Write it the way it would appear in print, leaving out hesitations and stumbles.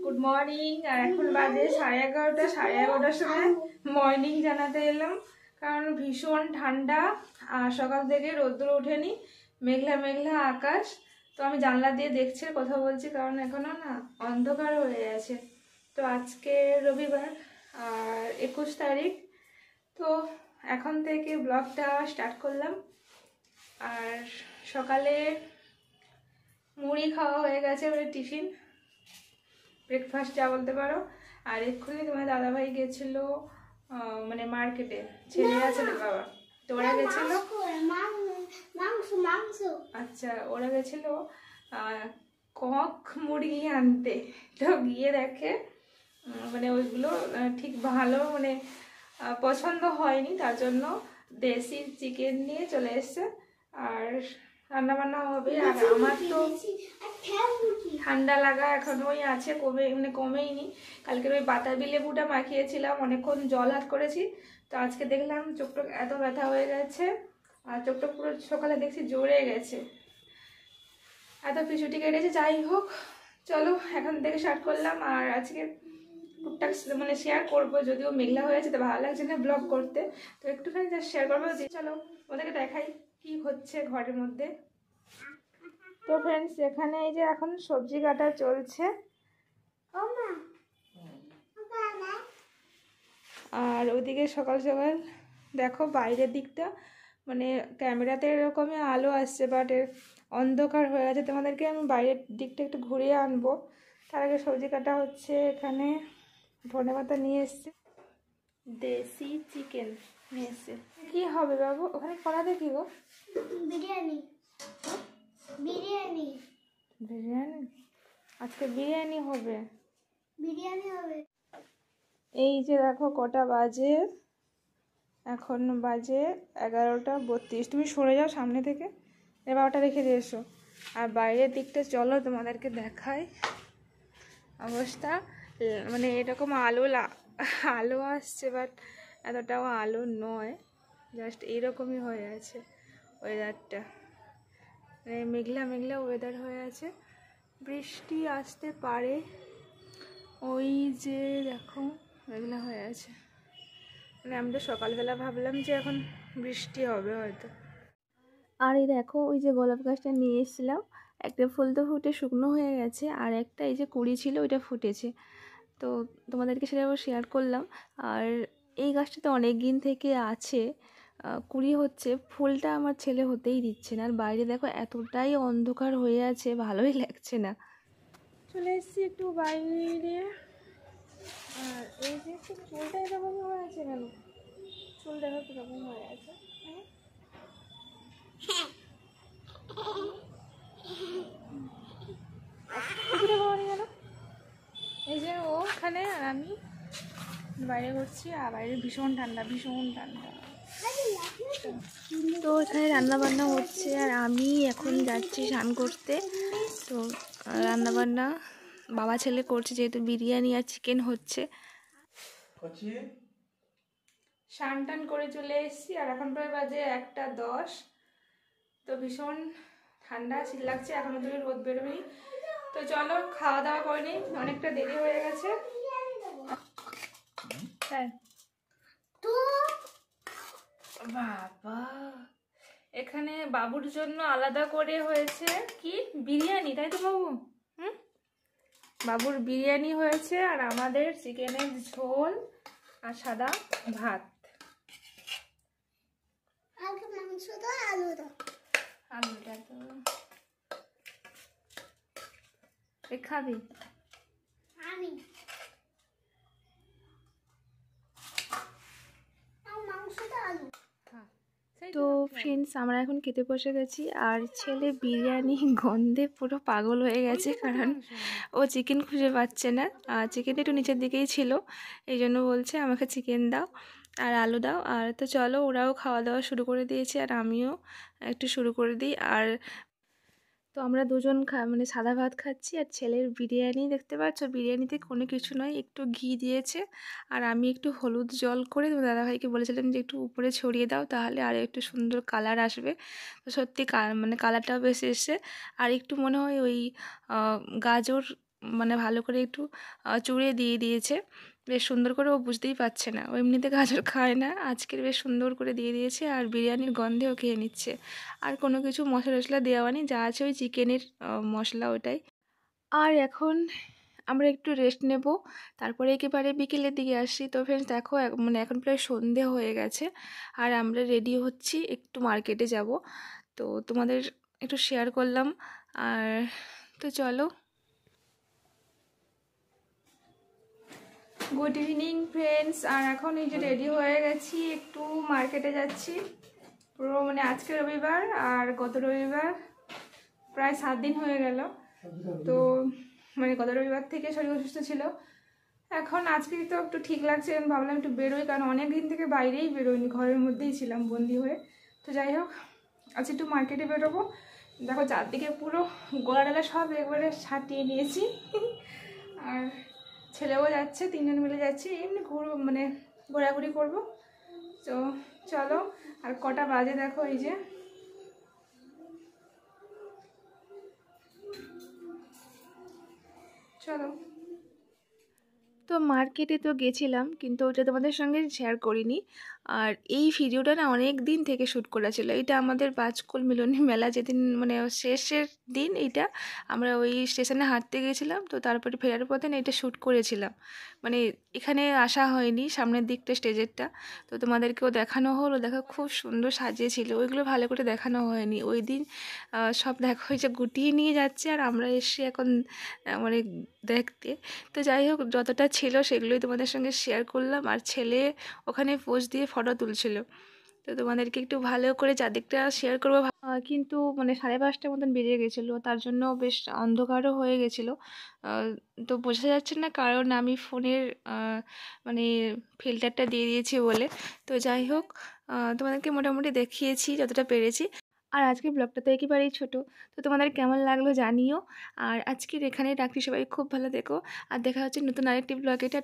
Good morning. আর এখন বাজে 11:30। 11:30টার সময় মর্নিং জানাতে এলাম, কারণ ভীষণ ঠান্ডা। আর সকাল থেকে রোদ্দুর ওঠেনি, মেঘলা মেঘলা আকাশ। তো আমি জানলা দিয়ে দেখছি, কথা বলছি, কারণ এখনো না অন্ধকার হয়ে আছে। তো আজকে রবিবার আর 21 তারিখ। তো এখন থেকে ব্লগটা স্টার্ট করলাম। আর সকালে মুড়ি খাওয়া হয়ে গেছে, টিফিন ব্রেকফাস্ট যা বলতে পারো। আর এক্ষুনি তোমার দাদাভাই গেছিলো মানে মার্কেটে, ছেলে আছে না বাবা, তো ওরা গেছিল। আচ্ছা, ওরা গেছিল কক মুরগি আনতে। তো গিয়ে দেখে মানে ওইগুলো ঠিক ভালো মানে পছন্দ হয়নি, তার জন্য দেশি চিকেন নিয়ে চলে এসছে। আর রান্না বান্না হবে। আর আমার তো ঠান্ডা লাগা এখনোই আছে, কমেইনি। কালকের ওই বাতাবি লেবুটা মাখিয়েছিলাম, অনেকক্ষণ জল হাত করেছি। তো আজকে দেখলাম চোখটা এত ব্যথা হয়ে গেছে, আর চোখটা পুরো সকালে দেখছি জ্বরে গেছে, এত পিছুটি কেটেছে। যাই হোক, চলো এখন থেকে স্টার্ট করলাম। আর আজকে টুকটাক মানে শেয়ার করবো, যদিও মেঘলা হয়ে আছে তো ভালো লাগছে না ব্লগ করতে, তো একটুখানি জাস্ট শেয়ার করবো। চলো ওদেরকে দেখাই কি হচ্ছে ঘরের মধ্যে। তো ফ্রেন্ডস, এখানে এই যে এখন সবজি কাটা চলছে। আর ওদিকে সকাল সকাল দেখো বাইরের দিকটা, মানে ক্যামেরাতে এরকমই আলো আসছে, বাট অন্ধকার হয়ে আছে। তোমাদেরকে আমি বাইরের দিকটা একটু ঘুরিয়ে আনবো। তার আগে সবজি কাটা হচ্ছে। এখানে ধনেপাতা নিয়ে এসছে, দেশি চিকেন নিয়ে এসছে। কি হবে বাবু ওখানে কড়াতে? কি গো? বিরিয়ানি। বিরিয়ানি বিরিয়ানি? আজকে বিরিয়ানি হবে। বিরিয়ানি হবে। এই যে দেখো কটা বাজে, এখন বাজে 11:32। তুমি সরে যাও সামনে থেকে, এবারটা রেখে দিয়ে এসো। আর বাইরের দিকটা চলো তোমাদেরকে দেখাই অবস্থা। মানে এরকম আলো আসছে, বাট এতটাও আলো নয়, জাস্ট এইরকমই হয়ে আছে ওয়েদারটা। মানে মেঘলা মেঘলা ওয়েদার হয়ে আছে, বৃষ্টি আসতে পারে। ওই যে দেখো মেঘলা হয়ে আছে, মানে আমি তো সকালবেলা ভাবলাম যে এখন বৃষ্টি হবে হয়তো। আর এই দেখো ওই যে গোলাপ গাছটা নিয়ে এসেছিলাম, একটা ফুল তো ফুটে শুকনো হয়ে গেছে, আর একটা এই যে কুড়ি ছিল ওইটা ফুটেছে। তো তোমাদেরকে সেটা শেয়ার করলাম। আর এই গাছটা তো অনেক দিন থেকে আছে, কুড়ি হচ্ছে, ফুলটা আমার ছেলে হতেই দিচ্ছে না। আর বাইরে দেখো এতটাই অন্ধকার হয়ে আছে, ভালোই লাগছে না। চলে এসেছি একটু বাইরে। আর এই যে একটু চুলটা এরকম হয়ে আছে কেন? চুল দেখো কীরকম হয়ে আছে। এই যে ওখানে আর আমি বাইরে করছি, আর বাইরে ভীষণ ঠান্ডা, ভীষণ ঠান্ডা। তো এখানে রান্না বান্না হচ্ছে, আর আমি এখন যাচ্ছি স্নান করতে। তো রান্না বান্না বাবা ছেলে করছে, যেহেতু বিরিয়ানি আর চিকেন হচ্ছে। স্নান টান করে চলে এসেছি, আর এখন প্রায় বাজে 1:10। তো ভীষণ ঠান্ডা শীত লাগছে, এখনো তো রোদ বেরোয়নি। তো চলো খাওয়া দাওয়া করে নিই, অনেকটা দেরি হয়ে গেছে। হ্যাঁ বাবা, এখানে বাবুর জন্য আলাদা করে হয়েছে কি বিরিয়ানি, তাই তো বাবু? বাবুর বিরিয়ানি হয়েছে, আর আমাদের চিকেনের ঝোল আর সাদা ভাত। আলুটা তো খাবি? আমি তো ফ্রেন্ডস, আমরা এখন খেতে বসে গেছি। আর ছেলে বিরিয়ানি গন্ধে পুরো পাগল হয়ে গেছে, কারণ ও চিকেন খুঁজে পাচ্ছে না। আর চিকেনটা একটু নিচের দিকেই ছিল, এই জন্য বলছে আমাকে চিকেন দাও আর আলু দাও। আর তো চলো, ওরাও খাওয়া দাওয়া শুরু করে দিয়েছে, আর আমিও একটু শুরু করে দিই। আর তো আমরা দুজন মানে সাদা ভাত খাচ্ছি, আর ছেলের বিরিয়ানি দেখতে পাচ্ছ, বিরিয়ানিতে কোনো কিছু নয়, একটু ঘি দিয়েছে। আর আমি একটু হলুদ জল করে তোমার দাদাভাইকে বলেছিলাম যে একটু উপরে ছড়িয়ে দাও, তাহলে আর একটু সুন্দর কালার আসবে। তো সত্যি মানে কালারটাও বেশ এসছে। আর একটু মনে হয় ওই গাজর মানে ভালো করে একটু চুড়ে দিয়ে দিয়েছে, বেশ সুন্দর করে। ও বুঝতেই পারছে না, ও এমনিতে গাজর খায় না, আজকের বেশ সুন্দর করে দিয়ে দিয়েছে। আর বিরিয়ানির গন্ধেও খেয়ে নিচ্ছে। আর কোনো কিছু মশলা টশলা দেওয়া নেই, যা আছে ওই চিকেনের মশলা ওটাই। আর এখন আমরা একটু রেস্ট নেব, তারপরে একেবারে বিকেলের দিকে আসি। তো ফ্রেন্ডস দেখো মানে এখন প্রায় সন্ধে হয়ে গেছে, আর আমরা রেডি হচ্ছি, একটু মার্কেটে যাব। তো তোমাদের একটু শেয়ার করলাম। আর তো চলো। Good evening friends. আর এখন এই যে রেডি হয়ে গেছি, একটু মার্কেটে যাচ্ছি। পুরো মানে আজকে রবিবার আর গত রবিবার, প্রায় 7 দিন হয়ে গেল। তো মানে গত রবিবার থেকে শরীর অসুস্থ ছিল। এখন আজকে তো একটু ঠিক লাগছে, আমি ভাবলাম একটু বেরোই, কারণ অনেক দিন থেকে বাইরেই বেরোইনি, ঘরের মধ্যেই ছিলাম বন্দি হয়ে। তো যাই হোক, আজ একটু মার্কেটে বেরোবো। দেখো চারদিকে পুরো গোলাডালা সব একবারে ছাটিয়ে নিয়েছি। আর ছেলেও যাচ্ছে, 3জন মিলে যাচ্ছি, এমনি ঘুরবো, মানে ঘোরাঘুরি করবো। তো চলো। আর কটা বাজে দেখো, এই যে চলো। তো মার্কেটে তো গেছিলাম, কিন্তু ওটা তোমাদের সঙ্গে শেয়ার করিনি। আর এই ভিডিওটা না অনেক দিন থেকে শ্যুট করা ছিল। এটা আমাদের পাঁচকোল মিলনী মেলা যেদিন মানে শেষের দিন, এইটা আমরা ওই স্টেশনে হাঁটতে গিয়েছিলাম। তো তারপরে ফেরার পথে না এটা শ্যুট করেছিলাম। মানে এখানে আসা হয়নি, সামনের দিকটা স্টেজেরটা। তো তোমাদেরকেও দেখানো হলো, দেখো খুব সুন্দর সাজিয়েছিল, ওইগুলো ভালো করে দেখানো হয়নি ওই দিন। সব দেখো ওই যে গুটিয়ে নিয়ে যাচ্ছে, আর আমরা এসে এখন মানে দেখতে। তো যাই হোক, যতটা ছিল সেগুলোই তোমাদের সঙ্গে শেয়ার করলাম। আর ছেলে ওখানে পোজ দিয়ে ফটো তুলছিল। তো তোমাদেরকে একটু ভালো করে চারদিকটা শেয়ার করবো, কিন্তু মানে 5:30 মতন বেজে গেছিলো, তার জন্য বেশ অন্ধকারও হয়ে গেছিলো। তো বোঝা যাচ্ছে না, কারণ আমি ফোনের মানে ফিল্টারটা দিয়ে দিয়েছি বলে। তো যাই হোক, তোমাদেরকে মোটামুটি দেখিয়েছি যতটা পেরেছি। আর আজকের ব্লগটা তো একেবারেই ছোটো। তো তোমাদের কেমন লাগলো জানিও। আর আজকের এখানেই রাখছি, সবাই খুব ভালো থেকো। আর দেখা হচ্ছে নতুন আরেকটি ব্লগে। টাটা।